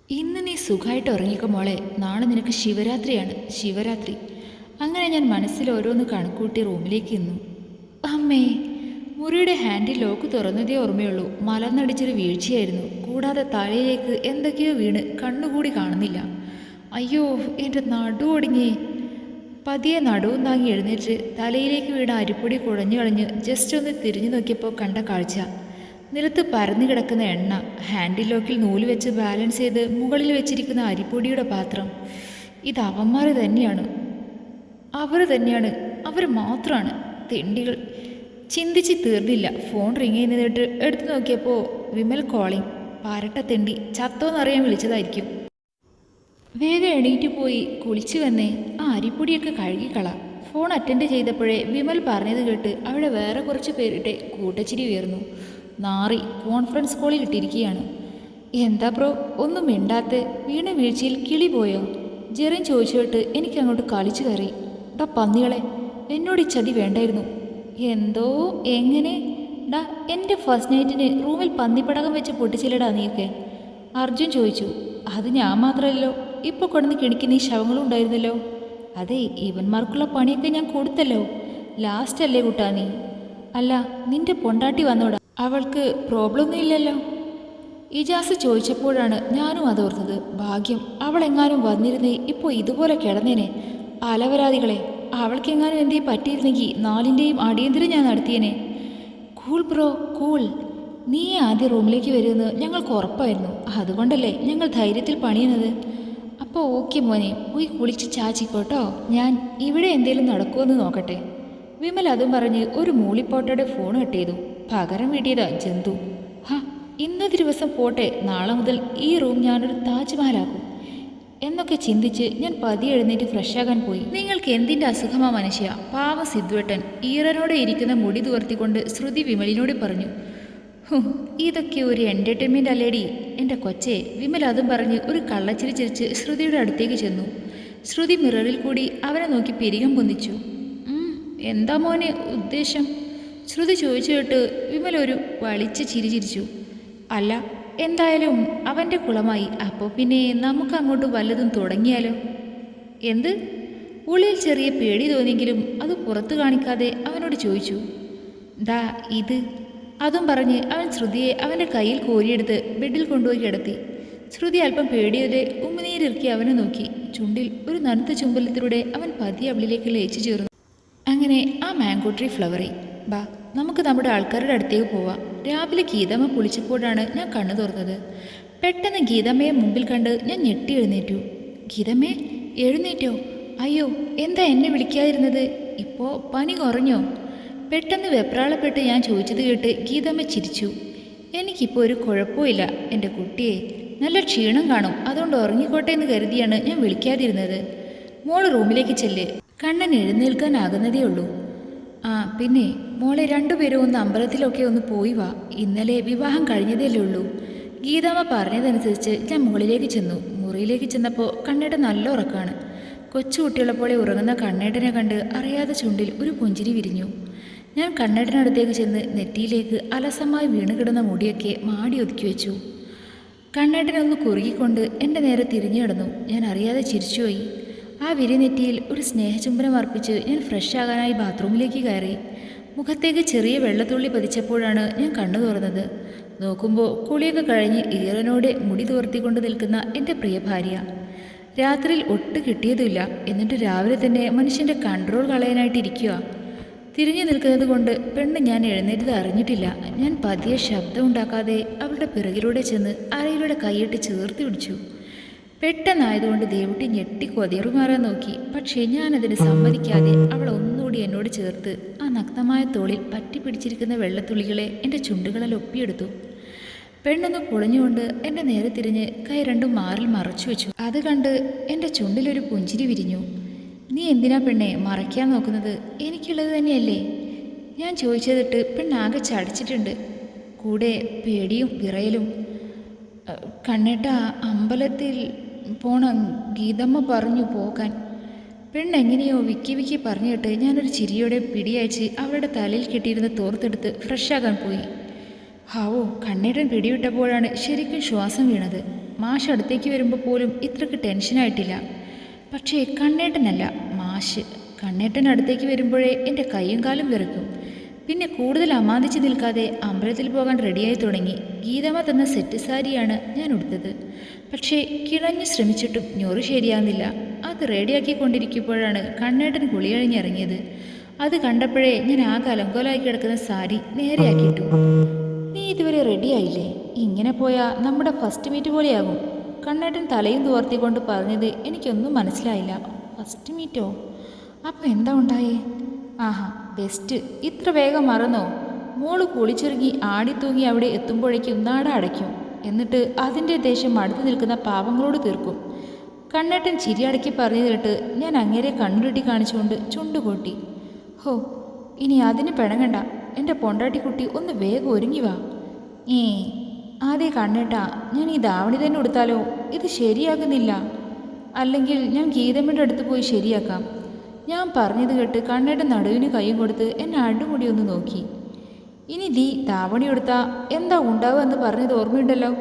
ഇന്ന് നീ സുഖമായിട്ട് ഉറങ്ങിക്കോ മോളെ. നാളെ നിനക്ക് ശിവരാത്രിയാണ്. ശിവരാത്രി. അങ്ങനെ ഞാൻ മനസ്സിൽ ഓരോന്ന് കണക്കൂട്ടി റൂമിലേക്ക് നിന്നു. അമ്മേ. മുറിയുടെ ഹാൻഡിൽ ലോക്ക് തുറന്നതേ ഓർമ്മയുള്ളൂ. മലർന്നടിച്ചൊരു വീഴ്ചയായിരുന്നു. കൂടാതെ തലയിലേക്ക് എന്തൊക്കെയോ വീണ് കണ്ണുകൂടി കാണുന്നില്ല. അയ്യോ, എൻ്റെ നടു ഒടിഞ്ഞേ. പതിയെ നടുവും താങ്ങി എഴുന്നേറ്റ് തലയിലേക്ക് വീണ അരിപ്പൊടി കുഴഞ്ഞു കളഞ്ഞ് ജസ്റ്റ് ഒന്ന് തിരിഞ്ഞു നോക്കിയപ്പോൾ കണ്ട കാഴ്ച, നിലത്ത് പരന്നു കിടക്കുന്ന എണ്ണ, ഹാൻഡിൽ ലോക്കിൽ നൂല് വെച്ച് ബാലൻസ് ചെയ്ത് മുകളിൽ വെച്ചിരിക്കുന്ന അരിപ്പൊടിയുടെ പാത്രം. ഇത് അവന്മാർ തന്നെയാണ്. അവർ മാത്രമാണ് തെണ്ടികൾ. ചിന്തിച്ച് തീർന്നില്ല. ഫോൺ റിങ് ചെയ്യുന്നതിട്ട് എടുത്തു നോക്കിയപ്പോൾ വിമൽ കോളിംഗ്. പാരട്ട തെണ്ടി ചത്തോന്നറിയാൻ വിളിച്ചതായിരിക്കും. വേഗം എണീറ്റ് പോയി കുളിച്ചു വന്നേ ആ അരിപ്പൊടിയൊക്കെ കഴുകിക്കള. ഫോൺ അറ്റൻഡ് ചെയ്തപ്പോഴേ വിമൽ പറഞ്ഞത് കേട്ട് അവിടെ വേറെ കുറച്ച് പേരിട്ട് കൂട്ടച്ചിരി ഉയർന്നു. നാറി കോൺഫറൻസ് കോളിൽ ഇട്ടിരിക്കുകയാണ്. എന്താ ബ്രോ ഒന്നും മിണ്ടാത്ത? വീണ വീഴ്ചയിൽ കിളി പോയോ? ജെറിൻ ചോദിച്ചു കേട്ട് എനിക്കങ്ങോട്ട് കളിച്ചു കയറി. ഡാ പന്നികളെ, എന്നോട് ഈ ചതി വേണ്ടായിരുന്നു. എന്തോ എങ്ങനെ ഡാ എൻ്റെ ഫസ്റ്റ് നൈറ്റിന് റൂമിൽ പന്നിപ്പടകം വെച്ച് പൊട്ടിച്ചില്ലടാ നീയൊക്കെ? അർജുൻ ചോദിച്ചു. അത് ഞാൻ മാത്രമല്ലോ, ഇപ്പോൾ കൊണ്ടുവന്ന് കിണിക്കുന്ന ഈ ശവങ്ങളും ഉണ്ടായിരുന്നല്ലോ. അതെ, ഇവന്മാർക്കുള്ള പണിയൊക്കെ ഞാൻ കൊടുത്തല്ലോ. ലാസ്റ്റ് അല്ലേ കുട്ടാ നീ? അല്ല, നിന്റെ പൊണ്ടാട്ടി വന്നോടാ, അവൾക്ക് പ്രോബ്ലം ഒന്നും ഇല്ലല്ലോ? ഇജാസ് ചോദിച്ചപ്പോഴാണ് ഞാനും അതോർത്തത്. ഭാഗ്യം, അവളെങ്ങാനും വന്നിരുന്നേ ഇപ്പോൾ ഇതുപോലെ കിടന്നേനെ. അലവരാതികളെ, അവൾക്കെങ്ങാനും എന്തേ പറ്റിയിരുന്നെങ്കിൽ നാലിൻ്റെയും അടിയന്തരം ഞാൻ നടത്തിയേനെ. Cool bro cool. നീ ആദ്യം റൂമിലേക്ക് വരുമെന്ന് ഞങ്ങൾക്ക് ഉറപ്പായിരുന്നു. അതുകൊണ്ടല്ലേ ഞങ്ങൾ ധൈര്യത്തിൽ പണിയുന്നത്. അപ്പോൾ ഓക്കെ മോനെ, പോയി കുളിച്ച് ചാച്ചിക്കോട്ടോ. ഞാൻ ഇവിടെ എന്തേലും നടക്കുമെന്ന് നോക്കട്ടെ. വിമൽ അതും പറഞ്ഞ് ഒരു മൂളിപ്പോട്ടയുടെ ഫോൺ കട്ട് ചെയ്തു. പകരം വീട്ടിയതാ ജന്തു. ഇന്നത്തെ ദിവസം പോട്ടെ, നാളെ മുതൽ ഈ റൂം ഞാനൊരു താജ്മഹലാക്കും എന്നൊക്കെ ചിന്തിച്ച് ഞാൻ പതിയെ എഴുന്നേറ്റ് ഫ്രഷാകാൻ പോയി. നിങ്ങൾക്ക് എന്തിൻ്റെ അസുഖമാ മനുഷ്യ? പാവ സിദ്ധുവേട്ടൻ ഈറനോടെ ഇരിക്കുന്ന മുടി തുവർത്തിക്കൊണ്ട് ശ്രുതി വിമലിനോട് പറഞ്ഞു. ഇതൊക്കെ ഒരു എൻ്റർടൈൻമെൻ്റ് അല്ലേടി എൻ്റെ കൊച്ചേ. വിമൽ അതും പറഞ്ഞ് ഒരു കള്ളച്ചിരി ചിരിച്ച് ശ്രുതിയുടെ അടുത്തേക്ക് ചെന്നു. ശ്രുതി മിററിൽ കൂടി അവനെ നോക്കി പിരികം പൊന്നിച്ചു. എന്താ മോനെ ഉദ്ദേശം? ശ്രുതി ചോദിച്ചു കേട്ട് വിമൽ ഒരു വളിച്ച് ചിരി ചിരിച്ചു. അല്ല, എന്തായാലും അവൻ്റെ കുളമായി. അപ്പോൾ പിന്നെ നമുക്ക് അങ്ങോട്ട് വല്ലതും തുടങ്ങിയാലോ? എന്ത്? ഉള്ളിൽ ചെറിയ പേടി തോന്നിയെങ്കിലും അത് പുറത്തു കാണിക്കാതെ അവനോട് ചോദിച്ചു. ദാ ഇത്. അതും പറഞ്ഞ് അവൻ ശ്രുതിയെ അവൻ്റെ കയ്യിൽ കോരിയെടുത്ത് ബെഡിൽ കൊണ്ടുപോയി കിടത്തി. ശ്രുതി അല്പം പേടിയോടെ ഉമ്മനീരിറക്കി അവനെ നോക്കി. ചുണ്ടിൽ ഒരു നനുത്ത ചുംബലത്തിലൂടെ അവൻ പതിയെ അവളിലേക്ക് ലയിച്ചു ചേർന്നു. അങ്ങനെ ആ മാംഗോ ട്രീ ഫ്ലവറി. ബാ, നമുക്ക് നമ്മുടെ ആൾക്കാരുടെ അടുത്തേക്ക് പോവാം. രാവിലെ ഗീതമ്മ കുളിച്ചപ്പോഴാണ് ഞാൻ കണ്ണു തുറന്നത്. പെട്ടെന്ന് ഗീതമ്മയെ മുമ്പിൽ കണ്ട് ഞാൻ ഞെട്ടി എഴുന്നേറ്റു. ഗീതമ്മേ, എഴുന്നേറ്റോ? അയ്യോ, എന്താ എന്നെ വിളിക്കാതിരുന്നത്? ഇപ്പോൾ പനി കുറഞ്ഞോ? പെട്ടെന്ന് വെപ്രാളപ്പെട്ട് ഞാൻ ചോദിച്ചത് കേട്ട് ഗീതമ്മ ചിരിച്ചു. എനിക്കിപ്പോൾ ഒരു കുഴപ്പമില്ല എൻ്റെ കുട്ടിയെ. നല്ല ക്ഷീണം കാണും, അതുകൊണ്ട് ഉറങ്ങിക്കോട്ടെ എന്ന് കരുതിയാണ് ഞാൻ വിളിക്കാതിരുന്നത്. മോൾ റൂമിലേക്ക് ചെല്ല്. കണ്ണൻ എഴുന്നേൽക്കാനാകുന്നതേ ഉള്ളൂ. പിന്നെ മോളെ രണ്ടുപേരും ഒന്ന് അമ്പലത്തിലൊക്കെ ഒന്ന് പോയി വാ. ഇന്നലെ വിവാഹം കഴിഞ്ഞതല്ലേ ഉള്ളൂ. ഗീതമ്മ പറഞ്ഞതനുസരിച്ച് ഞാൻ മുകളിലേക്ക് ചെന്നു. മുറിയിലേക്ക് ചെന്നപ്പോൾ കണ്ണേട്ടൻ നല്ല ഉറക്കമാണ്. കൊച്ചുകുട്ടികളെ പോലെ ഉറങ്ങുന്ന കണ്ണേട്ടനെ കണ്ട് അറിയാതെ ചുണ്ടിൽ ഒരു പുഞ്ചിരി വിരിഞ്ഞു. ഞാൻ കണ്ണേട്ടനടുത്തേക്ക് ചെന്ന് നെറ്റിയിലേക്ക് അലസമായി വീണുകിടുന്ന മുടിയൊക്കെ മാടി ഒതുക്കി വെച്ചു. കണ്ണേട്ടനൊന്ന് കുറുകിക്കൊണ്ട് എൻ്റെ നേരെ തിരിഞ്ഞു കിടന്നു. ഞാൻ അറിയാതെ ചിരിച്ചുപോയി. ആ വിരിനെറ്റിയിൽ ഒരു സ്നേഹചുംബനം അർപ്പിച്ച് ഞാൻ ഫ്രഷ് ആകാനായി ബാത്റൂമിലേക്ക് കയറി. മുഖത്തേക്ക് ചെറിയ വെള്ളത്തുള്ളി പതിച്ചപ്പോഴാണ് ഞാൻ കണ്ണു തുറന്നത്. നോക്കുമ്പോൾ കുളിയൊക്കെ കഴിഞ്ഞ് ഈറനോടെ മുടി തുവർത്തിക്കൊണ്ട് നിൽക്കുന്ന എൻ്റെ പ്രിയ ഭാര്യ. രാത്രിയിൽ ഒട്ട് കിട്ടിയതുമില്ല, എന്നിട്ട് രാവിലെ തന്നെ മനുഷ്യൻ്റെ കൺട്രോൾ കളയാനായിട്ടിരിക്കുക. തിരിഞ്ഞു നിൽക്കുന്നത് കൊണ്ട് പെണ്ണ് ഞാൻ എഴുന്നേറ്റത് അറിഞ്ഞിട്ടില്ല. ഞാൻ പതിയെ ശബ്ദമുണ്ടാക്കാതെ അവളുടെ പിറകിലൂടെ ചെന്ന് അരയിലൂടെ കൈയിട്ട് ചേർത്ത് പിടിച്ചു. പെട്ടെന്നായതുകൊണ്ട് ദേവുട്ടി ഞെട്ടി കൊതിയറുമാറാൻ നോക്കി. പക്ഷേ ഞാനതിന് സമ്മതിക്കാതെ അവൾ ഒന്നുകൂടി എന്നോട് ചേർത്ത് ആ നഗ്നമായ തോളിൽ പറ്റി പിടിച്ചിരിക്കുന്ന വെള്ളത്തുള്ളികളെ എൻ്റെ ചുണ്ടുകളിൽ ഒപ്പിയെടുത്തു. പെണ്ണൊന്ന് പൊളിഞ്ഞുകൊണ്ട് എൻ്റെ നേരെ തിരിഞ്ഞ് കൈ രണ്ടും മാറിൽ മറച്ചു വെച്ചു. അത് കണ്ട് എൻ്റെ ചുണ്ടിലൊരു പുഞ്ചിരി വിരിഞ്ഞു. നീ എന്തിനാ പെണ്ണെ മറയ്ക്കാൻ നോക്കുന്നത്? എനിക്കുള്ളത് തന്നെയല്ലേ? ഞാൻ ചോദിച്ചതിട്ട് പെണ്ണാകെ ചടിച്ചിട്ടുണ്ട്. കൂടെ പേടിയും വിറയലും. കണ്ണേട്ട, അമ്പലത്തിൽ പോണം, ഗീതമ്മ പറഞ്ഞു പോകാൻ. പെണ്ണെങ്ങനെയോ വിക്കി വിക്കി പറഞ്ഞിട്ട് ഞാനൊരു ചിരിയോടെ പിടിയയച്ച് അവളുടെ തലയിൽ കെട്ടിയിരുന്ന തോർത്തെടുത്ത് ഫ്രഷാകാൻ പോയി. ഹാവോ, കണ്ണേട്ടൻ പിടിവിട്ടപ്പോഴാണ് ശരിക്കും ശ്വാസം വീണത്. മാഷ് അടുത്തേക്ക് വരുമ്പോൾ പോലും ഇത്രയ്ക്ക് ടെൻഷനായിട്ടില്ല. പക്ഷേ കണ്ണേട്ടനല്ല, മാഷ്. കണ്ണേട്ടൻ അടുത്തേക്ക് വരുമ്പോഴേ എൻ്റെ കൈയും കാലും വിറക്കും. പിന്നെ കൂടുതൽ അമാന്തിച്ച് നിൽക്കാതെ അമ്പലത്തിൽ പോകാൻ റെഡിയായി തുടങ്ങി. ഗീതമ്മ തന്ന സെറ്റ് സാരിയാണ് ഞാൻ ഉടുത്തത്. പക്ഷേ കിണഞ്ഞ് ശ്രമിച്ചിട്ടും ഞൊറി ശരിയാകുന്നില്ല. അത് റെഡിയാക്കിക്കൊണ്ടിരിക്കുമ്പോഴാണ് കണ്ണേട്ടൻ കുളിയഴിഞ്ഞിറങ്ങിയത്. അത് കണ്ടപ്പോഴേ ഞാൻ ആകെ അലങ്കോലായി കിടക്കുന്ന സാരി നേരെയാക്കിയിട്ടു. നീ ഇതുവരെ റെഡിയായില്ലേ? ഇങ്ങനെ പോയാൽ നമ്മുടെ ഫസ്റ്റ് മീറ്റ് പോലെയാകും. കണ്ണേട്ടൻ തലയും തോർത്തിക്കൊണ്ട് പറഞ്ഞത് എനിക്കൊന്നും മനസ്സിലായില്ല. ഫസ്റ്റ് മീറ്റോ? അപ്പോൾ എന്താ ഉണ്ടായേ? ആഹാ, ബെസ്റ്റ്. ഇത്ര വേഗം മറന്നോ? മോള് കുളിച്ചിറങ്ങി ആടിത്തൂങ്ങി അവിടെ എത്തുമ്പോഴേക്കും നട അടയ്ക്കും. എന്നിട്ട് അതിൻ്റെ ദേഷ്യം അടുത്ത് നിൽക്കുന്ന പാവങ്ങളോട് തീർക്കും. കണ്ണേട്ടൻ ചിരിയടക്കി പറഞ്ഞു കേട്ട് ഞാൻ അങ്ങേരെ കണ്ണുരുട്ടി കാണിച്ചുകൊണ്ട് ചുണ്ടുകൊട്ടി. ഹോ, ഇനി അതിന് പിണങ്ങണ്ട. എൻ്റെ പൊണ്ടാട്ടിക്കുട്ടി ഒന്ന് വേഗം ഒരുങ്ങി വാ. ആദ്യ കണ്ണേട്ടാ, ഞാൻ ഈ ധാവണി തന്നെ ഉടുത്താലോ? ഇത് ശരിയാകുന്നില്ല. അല്ലെങ്കിൽ ഞാൻ ഗീതമ്മയുടെ അടുത്ത് പോയി ശരിയാക്കാം. ഞാൻ പറഞ്ഞത് കേട്ട് കണ്ണേട്ടൻ നടുവിന് കൈയും കൊടുത്ത് എന്നെ അടിമുടി ഒന്ന് നോക്കി. ഇനി നീ ധാവണി എടുത്താൽ എന്താ ഉണ്ടാവുക എന്ന് പറഞ്ഞത് ഓർമ്മയുണ്ടല്ലോ.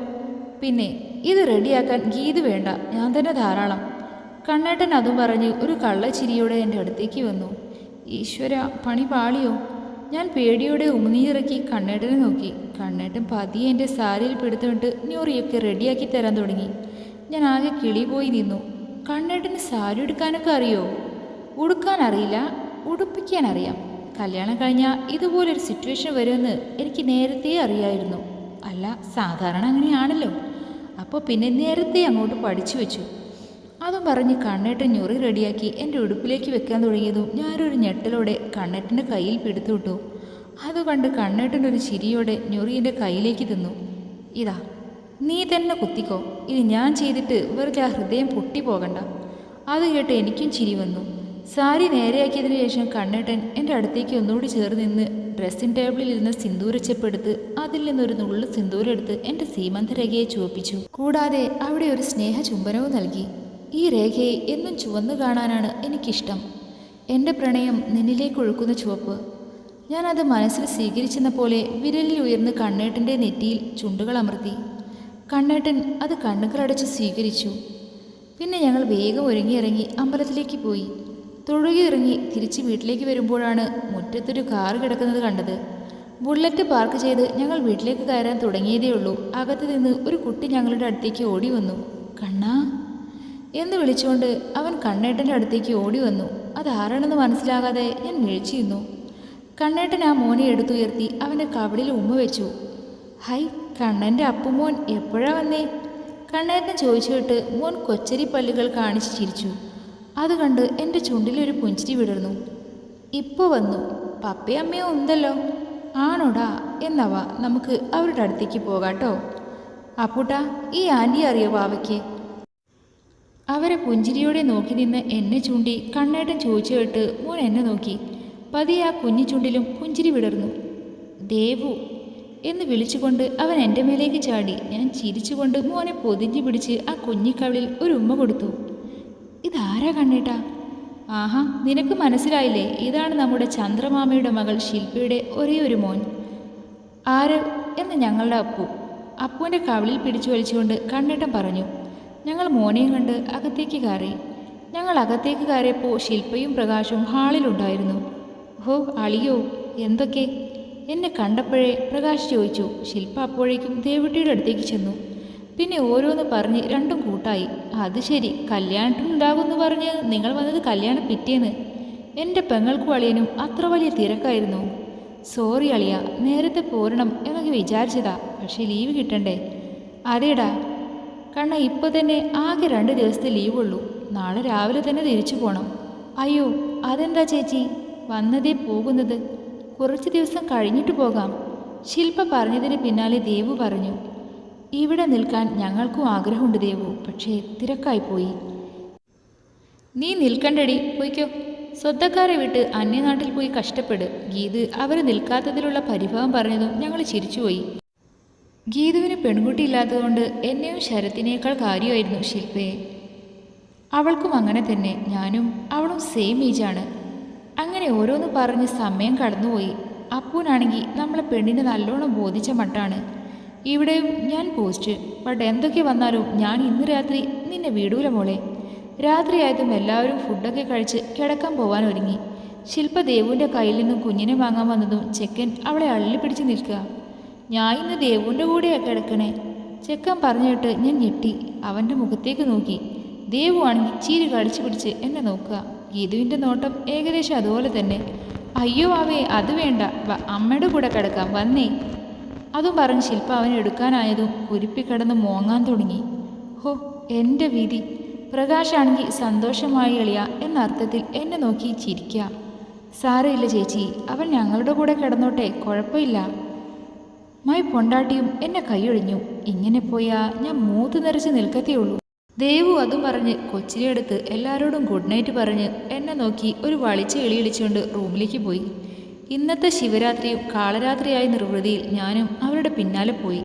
പിന്നെ ഇത് റെഡിയാക്കാൻ ഗീത് വേണ്ട, ഞാൻ തന്നെ ധാരാളം. കണ്ണേട്ടൻ അതും പറഞ്ഞ് ഒരു കള്ളച്ചിരിയോടെ എൻ്റെ അടുത്തേക്ക് വന്നു. ഈശ്വര, പണി പാളിയോ? ഞാൻ പേടിയോടെ ഉമിനീറിറക്കി കണ്ണേട്ടനെ നോക്കി. കണ്ണേട്ടൻ പതിയെ എൻ്റെ സാരിയിൽ പിടുത്തുവിട്ട് ഞൊറിയൊക്കെ റെഡിയാക്കി തരാൻ തുടങ്ങി. ഞാൻ ആകെ കിളി പോയി നിന്നു. കണ്ണേട്ടന് സാരി ഉടുക്കാനൊക്കെ അറിയോ? ഉടുക്കാൻ അറിയില്ല, ഉടുപ്പിക്കാൻ അറിയാം. കല്യാണം കഴിഞ്ഞാൽ ഇതുപോലൊരു സിറ്റുവേഷൻ വരുമെന്ന് എനിക്ക് നേരത്തെ അറിയായിരുന്നു. അല്ല, സാധാരണ അങ്ങനെയാണല്ലോ. അപ്പോൾ പിന്നെ നേരത്തെ അങ്ങോട്ട് പഠിച്ചു വെച്ചു. അതും പറഞ്ഞ് കണ്ണേട്ടൻ ഞൊറി റെഡിയാക്കി എൻ്റെ ഉടുപ്പിലേക്ക് വെക്കാൻ തുടങ്ങിയതും ഞാനൊരു ഞെട്ടലോടെ കണ്ണേട്ടൻ്റെ കയ്യിൽ പിടുത്തുവിട്ടു. അത് കണ്ട് കണ്ണേട്ടൻ ഒരു ചിരിയോടെ ഞൊറി എൻ്റെ കയ്യിലേക്ക് തിന്നു. ഇതാ, നീ തന്നെ കുത്തിക്കോ. ഇനി ഞാൻ ചെയ്തിട്ട് വെറുതെ ആ ഹൃദയം പൊട്ടിപ്പോകണ്ട. അത് കേട്ട് എനിക്കും ചിരി വന്നു. സാരി നേരെയാക്കിയതിനു ശേഷം കണ്ണേട്ടൻ എൻ്റെ അടുത്തേക്ക് ഒന്നുകൂടി ചേർന്ന് നിന്ന് ഡ്രസ്സിംഗ് ടേബിളിൽ ഇരുന്ന് സിന്ദൂരച്ചപ്പെടുത്ത് അതിൽ നിന്നൊരു നുള്ളു സിന്ദൂരെടുത്ത് എൻ്റെ സീമന്തരേഖയെ ചുവപ്പിച്ചു. കൂടാതെ അവിടെ ഒരു സ്നേഹ ചുംബനവും നൽകി. ഈ രേഖയെ എന്നും ചുവന്നു കാണാനാണ് എനിക്കിഷ്ടം. എൻ്റെ പ്രണയം നിന്നിലേക്ക് ഒഴുക്കുന്ന ചുവപ്പ്. ഞാനത് മനസ്സിൽ സ്വീകരിച്ചെന്ന പോലെ വിരലിൽ ഉയർന്ന് കണ്ണേട്ടൻ്റെ നെറ്റിയിൽ ചുണ്ടുകൾ അമർത്തി. കണ്ണേട്ടൻ അത് കണ്ണുകളടച്ച് സ്വീകരിച്ചു. പിന്നെ ഞങ്ങൾ വേഗം ഒരുങ്ങിയിറങ്ങി അമ്പലത്തിലേക്ക് പോയി. തൊഴുകി തിരിച്ച് വീട്ടിലേക്ക് വരുമ്പോഴാണ് മുറ്റത്തൊരു കാറ് കിടക്കുന്നത് കണ്ടത്. ബുള്ളറ്റ് പാർക്ക് ചെയ്ത് ഞങ്ങൾ വീട്ടിലേക്ക് കയറാൻ തുടങ്ങിയതേയുള്ളൂ. അകത്ത് നിന്ന് ഒരു കുട്ടി ഞങ്ങളുടെ അടുത്തേക്ക് ഓടി വന്നു. കണ്ണാ എന്ന് വിളിച്ചുകൊണ്ട് അവൻ കണ്ണേട്ടൻ്റെ അടുത്തേക്ക് ഓടി വന്നു. അതാരാണെന്ന് മനസ്സിലാകാതെ ഞാൻ വീഴ്ചയുന്നു. കണ്ണേട്ടൻ ആ മോനെ എടുത്തുയർത്തി അവൻ്റെ കവിളിൽ ഉമ്മ വെച്ചു. ഹൈ, കണ്ണൻ്റെ അപ്പുമോൻ എപ്പോഴാ വന്നേ? കണ്ണേട്ടൻ ചോദിച്ചു കേട്ട് മോൻ കൊച്ചരി പല്ലുകൾ കാണിച്ച് ചിരിച്ചു. അത് കണ്ട് എൻ്റെ ചുണ്ടിലൊരു പുഞ്ചിരി വിടർന്നു. ഇപ്പോൾ വന്നു. പപ്പയും അമ്മയും ഉണ്ടല്ലോ. ആണോടാ? എന്നവാ, നമുക്ക് അവരുടെ അടുത്തേക്ക് പോകാട്ടോ. അപ്പൂട്ടാ, ഈ ആൻറ്റി അറിയോ വാവയ്ക്ക്? അവരെ പുഞ്ചിരിയോടെ നോക്കി നിന്ന് എന്നെ ചൂണ്ടി കണ്ണേട്ടൻ ചോദിച്ചു കേട്ട് മോൻ എന്നെ നോക്കി. പതിയെ ആ കുഞ്ഞു ചുണ്ടിലും പുഞ്ചിരി വിടർന്നു. ദേവു എന്ന് വിളിച്ചുകൊണ്ട് അവൻ എൻ്റെ മേലേക്ക് ചാടി. ഞാൻ ചിരിച്ചുകൊണ്ട് മോനെ പൊതിഞ്ഞു പിടിച്ച് ആ കുഞ്ഞിക്കവിളിൽ ഒരു ഉമ്മ കൊടുത്തു. ഇതാരാ കണ്ണേട്ടാ? ആഹാ, നിനക്ക് മനസ്സിലായില്ലേ? ഇതാണ് നമ്മുടെ ചന്ദ്രമാമയുടെ മകൾ ശില്പയുടെ ഒരേ ഒരു മോൻ ആര് എന്ന് ഞങ്ങളുടെ അപ്പു. അപ്പുവിൻ്റെ കവിളിൽ പിടിച്ചു വലിച്ചുകൊണ്ട് കണ്ണേട്ടൻ പറഞ്ഞു. ഞങ്ങൾ മോനെയും കണ്ട് അകത്തേക്ക് കയറി. ഞങ്ങൾ അകത്തേക്ക് കയറിയപ്പോൾ ശില്പയും പ്രകാശവും ഹാളിലുണ്ടായിരുന്നു. ഹോ അളിയോ, എന്തൊക്കെ? എന്നെ കണ്ടപ്പോഴേ പ്രകാശ് ചോദിച്ചു. ശില്പ അപ്പോഴേക്കും ദേവുട്ടിയുടെ അടുത്തേക്ക് ചെന്നു. പിന്നെ ഓരോന്ന് പറഞ്ഞ് രണ്ടും കൂട്ടായി. അത് ശരി, കല്യാണത്തിനുണ്ടാകുമെന്ന് പറഞ്ഞ് നിങ്ങൾ വന്നത് കല്യാണം പിറ്റേന്ന്. എൻ്റെ പെങ്ങൾക്കും അളിയനും അത്ര വലിയ തിരക്കായിരുന്നു. സോറി അളിയ, നേരത്തെ പോരണം എന്നൊക്കെ വിചാരിച്ചതാ, പക്ഷേ ലീവ് കിട്ടണ്ടേ? അതേടാ കണ്ണ, ഇപ്പോൾ തന്നെ ആകെ 2 ദിവസത്തെ ലീവുള്ളൂ. നാളെ രാവിലെ തന്നെ തിരിച്ചു പോകണം. അയ്യോ, അതെന്താ ചേച്ചി? വന്നതേ പോകുന്നത്. കുറച്ച് ദിവസം കഴിഞ്ഞിട്ട് പോകാം. ശില്പ പറഞ്ഞതിന് പിന്നാലെ ദേവു പറഞ്ഞു. ഇവിടെ നിൽക്കാൻ ഞങ്ങൾക്കും ആഗ്രഹമുണ്ട് ദേവു, പക്ഷേ തിരക്കായിപ്പോയി. നീ നിൽക്കണ്ടടി, പോയിക്കോ. സ്വന്തക്കാരെ വിട്ട് അന്യനാട്ടിൽ പോയി കഷ്ടപ്പെട്. ഗീത് അവർ നിൽക്കാത്തതിലുള്ള പരിഭവം പറഞ്ഞതും ഞങ്ങൾ ചിരിച്ചുപോയി. ഗീതുവിന് പെൺകുട്ടിയില്ലാത്തതുകൊണ്ട് എന്നെയും ശരത്തിനേക്കാൾ കാര്യമായിരുന്നു ശില്പയെ. അവൾക്കും അങ്ങനെ തന്നെ. ഞാനും അവളും സെയിം ഏജാണ്. അങ്ങനെ ഓരോന്ന് പറഞ്ഞ് സമയം കടന്നുപോയി. അപ്പൂനാണെങ്കിൽ നമ്മളെ പെണ്ണിനെ നല്ലോണം ബോധിച്ച മട്ടാണ്. ഇവിടെയും ഞാൻ പോസ്റ്റ്. ബട്ട് എന്തൊക്കെ വന്നാലും ഞാൻ ഇന്ന് രാത്രി നിന്നെ വിടൂല മോളെ. രാത്രിയായതും എല്ലാവരും ഫുഡൊക്കെ കഴിച്ച് കിടക്കാൻ പോവാൻ ഒരുങ്ങി. ശില്പ ദേവുവിൻ്റെ കയ്യിൽ നിന്നും കുഞ്ഞിനെ വാങ്ങാൻ വന്നതും ചെക്കൻ അവളെ അള്ളിപ്പിടിച്ച് നിൽക്കുക. ഞാൻ ഇന്ന് ദേവുവിൻ്റെ കൂടെയാണ് കിടക്കണേ. ചെക്കൻ പറഞ്ഞിട്ട് ഞാൻ ഞെട്ടി അവൻ്റെ മുഖത്തേക്ക് നോക്കി. ദേവു ആണെങ്കിൽ ചീരി കടിച്ചു പിടിച്ച് എന്നെ നോക്കുക. ഗീതുവിൻ്റെ നോട്ടം ഏകദേശം അതുപോലെ തന്നെ. അയ്യോ അവേ അത് വേണ്ട, അമ്മയുടെ കൂടെ കിടക്കാം വന്നേ. അതും പറഞ്ഞ് ശില്പ അവനെ എടുക്കാനായതും കുരിപ്പിക്കിടന്ന് മോങ്ങാൻ തുടങ്ങി. ഹോ എൻ്റെ വിധി. പ്രകാശാണെങ്കിൽ സന്തോഷമായി എളിയ എന്ന അർത്ഥത്തിൽ എന്നെ നോക്കി ചിരിക്കുക. സാരമില്ല ചേച്ചി, അവൻ ഞങ്ങളുടെ കൂടെ കിടന്നോട്ടെ, കുഴപ്പമില്ല. മൈ പൊണ്ടാട്ടിയും എന്നെ കൈയൊഴിഞ്ഞു. ഇങ്ങനെ പോയാ ഞാൻ മൂത്ത് നിറച്ച് നിൽക്കത്തേയുള്ളൂ. ദേവു അതും പറഞ്ഞ് കൊച്ചിനെടുത്ത് എല്ലാവരോടും ഗുഡ് നൈറ്റ് പറഞ്ഞ് എന്നെ നോക്കി ഒരു വളിച്ച് എളിയിളിച്ചുകൊണ്ട് റൂമിലേക്ക് പോയി. ഇന്നത്തെ ശിവരാത്രിയും കാളരാത്രിയായ നിർവൃതിയിൽ ഞാനും അവരുടെ പിന്നാലെ പോയി.